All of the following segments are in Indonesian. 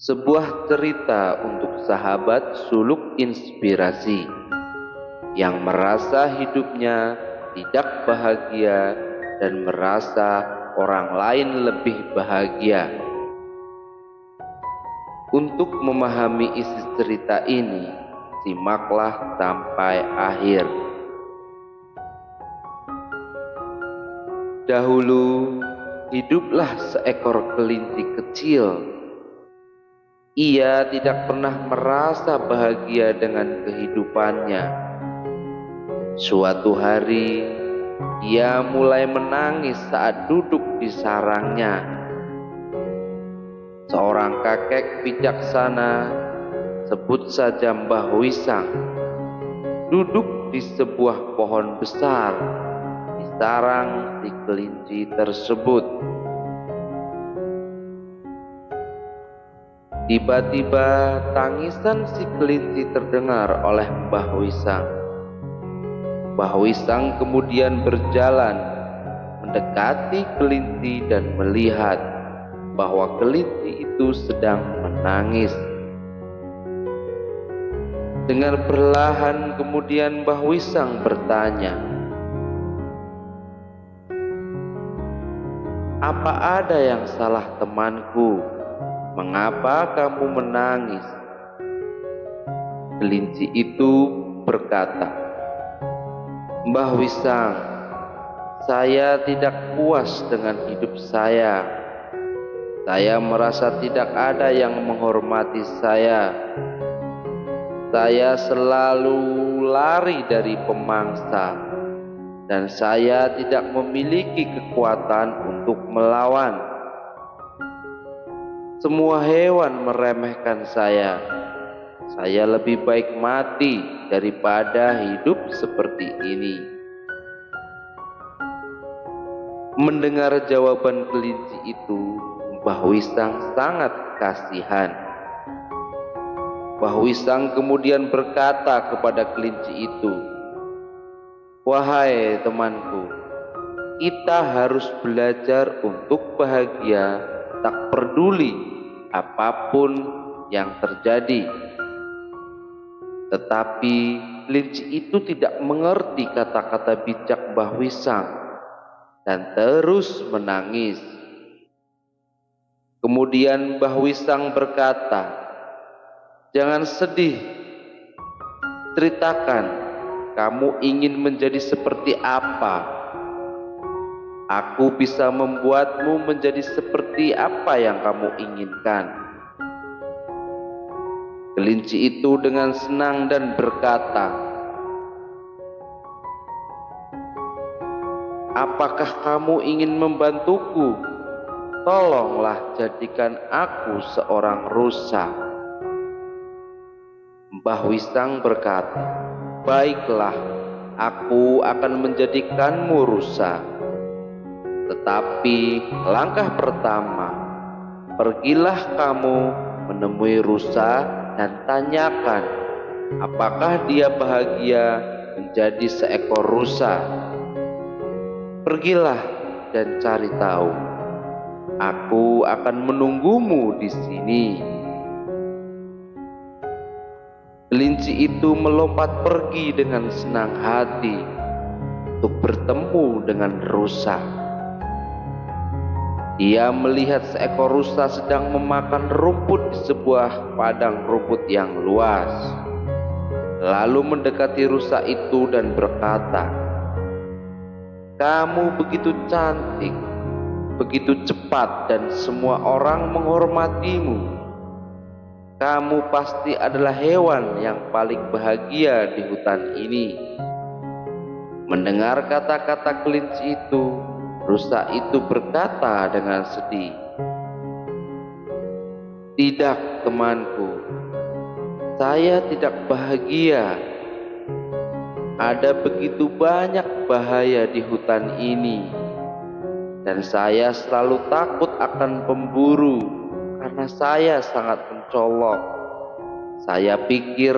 Sebuah cerita untuk sahabat suluk inspirasi yang merasa hidupnya tidak bahagia dan merasa orang lain lebih bahagia. Untuk memahami isi cerita ini, simaklah sampai akhir. Dahulu, hiduplah seekor kelinci kecil. Ia tidak pernah merasa bahagia dengan kehidupannya. Suatu hari, ia mulai menangis saat duduk di sarangnya. Seorang kakek bijaksana, sebut saja Mbah Wisang, duduk di sebuah pohon besar di sarang si kelinci tersebut. Tiba-tiba tangisan si kelinci terdengar oleh Mbah Wisang. Mbah Wisang kemudian berjalan mendekati kelinci dan melihat bahwa kelinci itu sedang menangis. Dengan perlahan kemudian Mbah Wisang bertanya, "Apa ada yang salah temanku? Mengapa kamu menangis?" Kelinci itu berkata, "Mbah Wisang, saya tidak puas dengan hidup saya. Saya merasa tidak ada yang menghormati saya. Saya selalu lari dari pemangsa, dan saya tidak memiliki kekuatan untuk melawan. Semua hewan meremehkan saya. Saya lebih baik mati daripada hidup seperti ini." Mendengar jawaban kelinci itu, Mbah Wisang sangat kasihan. Mbah Wisang kemudian berkata kepada kelinci itu, "Wahai temanku, kita harus belajar untuk bahagia, tak peduli apapun yang terjadi." Tetapi kelinci itu tidak mengerti kata-kata bijak Mbah Wisang dan terus menangis. Kemudian Mbah Wisang berkata, "Jangan sedih. Ceritakan, kamu ingin menjadi seperti apa? Aku bisa membuatmu menjadi seperti apa yang kamu inginkan." Kelinci itu dengan senang dan berkata, "Apakah kamu ingin membantuku? Tolonglah jadikan aku seorang rusa." Mbah Wisang berkata, "Baiklah, aku akan menjadikanmu rusa. Tetapi langkah pertama, pergilah kamu menemui rusa dan tanyakan apakah dia bahagia menjadi seekor rusa. Pergilah dan cari tahu. Aku akan menunggumu di sini." Kelinci itu melompat pergi dengan senang hati untuk bertemu dengan rusa. Ia melihat seekor rusa sedang memakan rumput di sebuah padang rumput yang luas. Lalu mendekati rusa itu dan berkata, "Kamu begitu cantik, begitu cepat, dan semua orang menghormatimu. Kamu pasti adalah hewan yang paling bahagia di hutan ini." Mendengar kata-kata kelinci itu, rusa itu berkata dengan sedih, "Tidak, temanku, saya tidak bahagia. Ada begitu banyak bahaya di hutan ini, dan saya selalu takut akan pemburu karena saya sangat mencolok. Saya pikir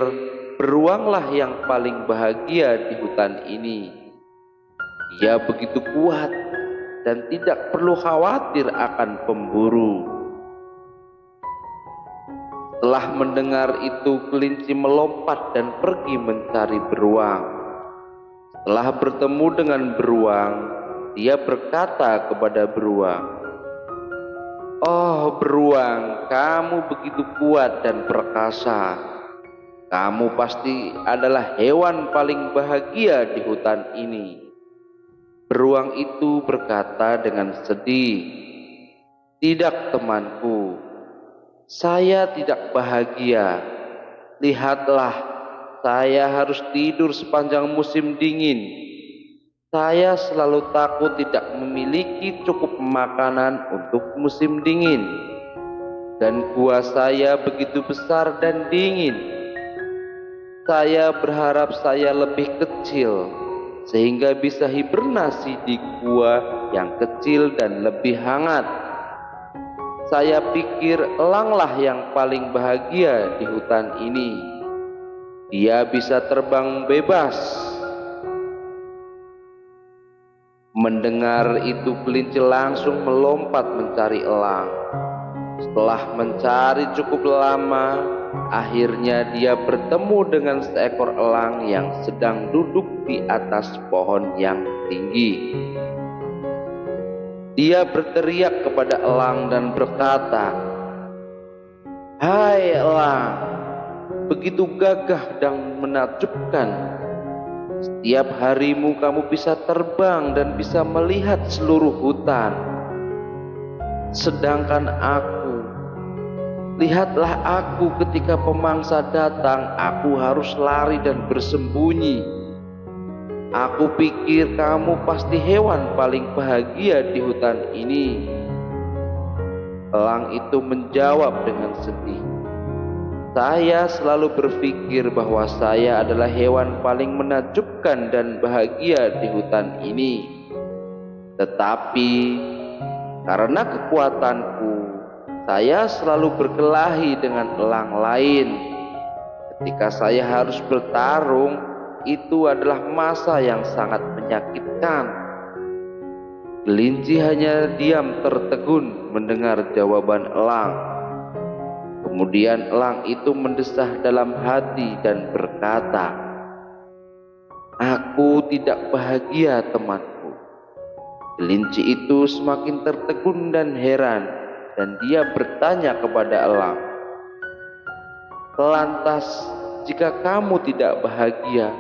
beruanglah yang paling bahagia di hutan ini. Dia begitu kuat dan tidak perlu khawatir akan pemburu." Setelah mendengar itu, kelinci melompat dan pergi mencari beruang. Setelah bertemu dengan beruang, dia berkata kepada beruang, "Oh beruang, kamu begitu kuat dan perkasa. Kamu pasti adalah hewan paling bahagia di hutan ini." Beruang itu berkata dengan sedih, "Tidak temanku, saya tidak bahagia. Lihatlah, saya harus tidur sepanjang musim dingin. Saya selalu takut tidak memiliki cukup makanan untuk musim dingin. Dan gua saya begitu besar dan dingin. Saya berharap saya lebih kecil, sehingga bisa hibernasi di gua yang kecil dan lebih hangat. Saya pikir elanglah yang paling bahagia di hutan ini. Dia bisa terbang bebas." Mendengar itu, kelinci langsung melompat mencari elang. Setelah mencari cukup lama, akhirnya dia bertemu dengan seekor elang yang sedang duduk di atas pohon yang tinggi. Dia berteriak kepada elang dan berkata, "Hai elang, begitu gagah dan menakjubkan. Setiap harimu kamu bisa terbang dan bisa melihat seluruh hutan. Sedangkan aku, lihatlah aku ketika pemangsa datang, aku harus lari dan bersembunyi. Aku pikir kamu pasti hewan paling bahagia di hutan ini." Elang itu menjawab dengan sedih, "Saya selalu berpikir bahwa saya adalah hewan paling menakjubkan dan bahagia di hutan ini. Tetapi karena kekuatanku, saya selalu berkelahi dengan elang lain. Ketika saya harus bertarung, itu adalah masa yang sangat menyakitkan." Kelinci hanya diam tertegun mendengar jawaban elang. Kemudian elang itu mendesah dalam hati dan berkata, "Aku tidak bahagia temanku." Kelinci itu semakin tertegun dan heran, dan dia bertanya kepada elang, "Lantas jika kamu tidak bahagia,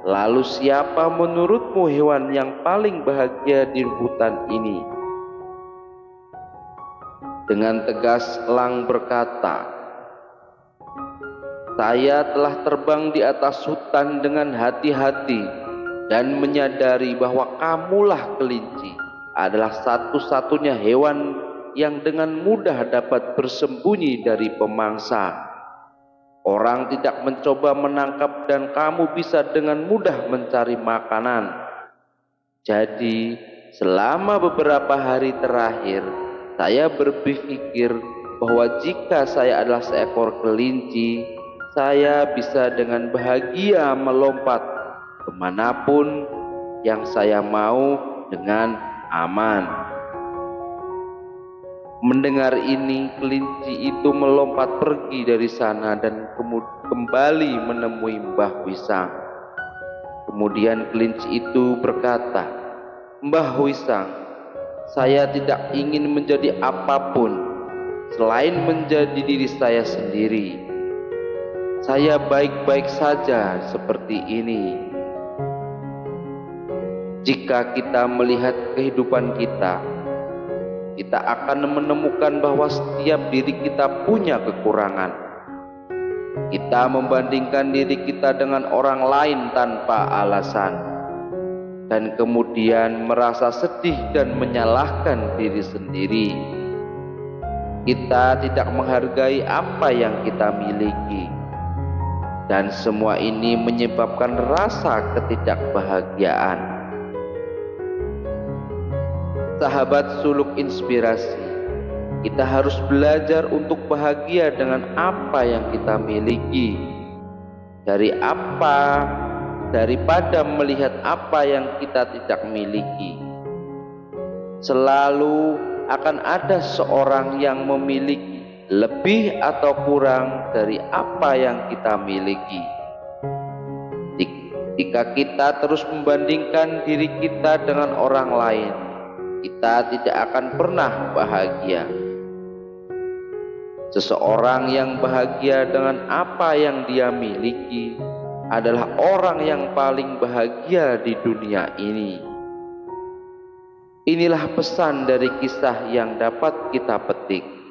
lalu siapa menurutmu hewan yang paling bahagia di hutan ini?" Dengan tegas elang berkata, "Saya telah terbang di atas hutan dengan hati-hati dan menyadari bahwa kamulah kelinci adalah satu-satunya hewan yang dengan mudah dapat bersembunyi dari pemangsa. Orang tidak mencoba menangkap dan kamu bisa dengan mudah mencari makanan. Jadi selama beberapa hari terakhir, saya berpikir bahwa jika saya adalah seekor kelinci, saya bisa dengan bahagia melompat kemanapun yang saya mau dengan aman." Mendengar ini, kelinci itu melompat pergi dari sana dan kembali menemui Mbah Wisang. Kemudian kelinci itu berkata, "Mbah Wisang, saya tidak ingin menjadi apapun selain menjadi diri saya sendiri. Saya baik-baik saja seperti ini." Jika kita melihat kehidupan kita, kita akan menemukan bahwa setiap diri kita punya kekurangan. Kita membandingkan diri kita dengan orang lain tanpa alasan, dan kemudian merasa sedih dan menyalahkan diri sendiri. Kita tidak menghargai apa yang kita miliki, dan semua ini menyebabkan rasa ketidakbahagiaan. Sahabat suluk inspirasi, kita harus belajar untuk bahagia dengan apa yang kita miliki. Daripada melihat apa yang kita tidak miliki. Selalu akan ada seorang yang memiliki lebih atau kurang dari apa yang kita miliki. Jika kita terus membandingkan diri kita dengan orang lain, kita tidak akan pernah bahagia. Seseorang yang bahagia dengan apa yang dia miliki adalah orang yang paling bahagia di dunia ini. Inilah pesan dari kisah yang dapat kita petik.